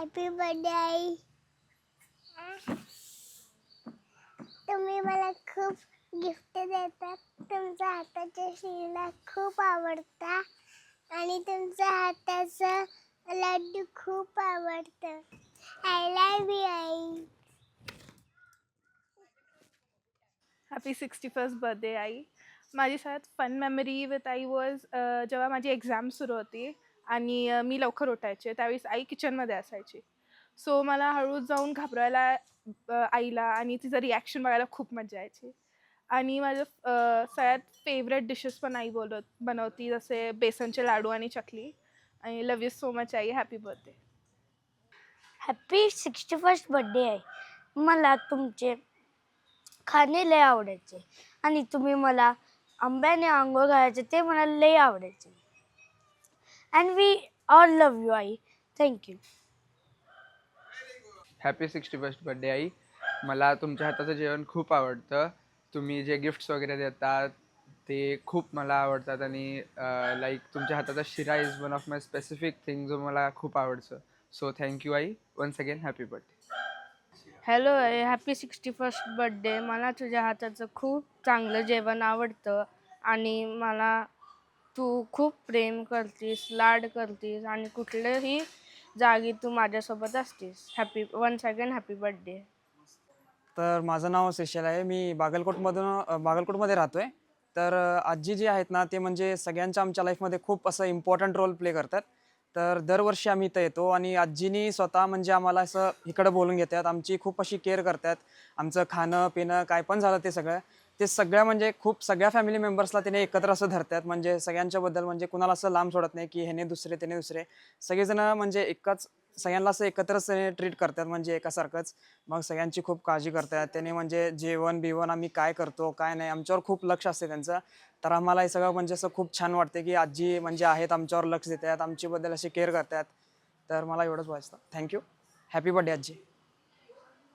Happy birthday आई. तुम्ही मला खूप गिफ्ट देतात. तुमच्या हाताच्या शिरा खूप आवडता आणि तुमच्या हाताचा लड्डू खूप आवडतं. आय लव्ह यू आई. हॅपी 61st बर्थडे आई. माझी सगळ्यात फन मेमरी विथ आई वॉज जेव्हा माझी एक्झाम सुरू होती आणि मी लवकर उठायचे त्यावेळेस आई किचनमध्ये असायची. सो मला हळू जाऊन घाबरायला आईला आणि तिचं रिॲक्शन बघायला खूप मजा यायची. आणि माझं सगळ्यात फेवरेट डिशेस पण आई बनवती, जसे बेसनचे लाडू आणि चकली. आणि love you so much I. Happy birthday. Happy 61st birthday आहे. मला तुमचे खाणे लय आवडायचे आणि तुम्ही मला आंब्याने आंघोळ घालायचे ते मला लय आवडायचे. And we all love you आई. थँक्यू. हॅपी 61st बर्थडे आई. मला तुमच्या हाताचं जेवण खूप आवडतं. तुम्ही जे गिफ्ट्स वगैरे देतात ते खूप मला आवडतात आणि लाईक तुमच्या हाताचा शिरा is one of my specific thing जो मला खूप आवडतं. सो थँक्यू आई. Once again happy birthday. Hello happy 61st birthday. मला तुझ्या हाताचं खूप चांगलं जेवण आवडतं आणि मला तू खूप प्रेम करतीस, लाड करतीस आणि कुठल्याही जागी तू माझ्यासोबत असतीस. Once again happy birthday. तर माझं नाव सेशल आहे. मी बागलकोटमध्ये राहतो आहे. तर आजी जी आहेत ना ते म्हणजे सगळ्यांच्या आमच्या लाईफमध्ये खूप असं इम्पॉर्टंट रोल प्ले करतात. तर दरवर्षी आम्ही इथं येतो आणि आजीनी स्वतः म्हणजे आम्हाला असं इकडं बोलून घेतात. आमची खूप अशी केअर करतात. आमचं खाणं पिणं काय पण झालं ते सगळ्या म्हणजे खूप सगळ्या फॅमिली मेंबर्सला त्याने एकत्र असं धरतात. म्हणजे सगळ्यांच्याबद्दल म्हणजे कुणाला असं लांब सोडत नाही की ह्याने दुसरे त्याने दुसरे. सगळेजण म्हणजे सगळ्यांना असं एकत्रच ट्रीट करतात म्हणजे एकासारखंच. मग सगळ्यांची खूप काळजी करतात त्याने म्हणजे जेवण बिवण आम्ही काय करतो काय नाही आमच्यावर खूप लक्ष असते त्यांचं. तर आम्हाला हे सगळं म्हणजे असं खूप छान वाटते की आजी म्हणजे आहेत आमच्यावर लक्ष देतात आमच्याबद्दल असे केअर करतात. तर मला एवढंच वाटतं. थँक्यू. हॅपी बर्थडे आजी.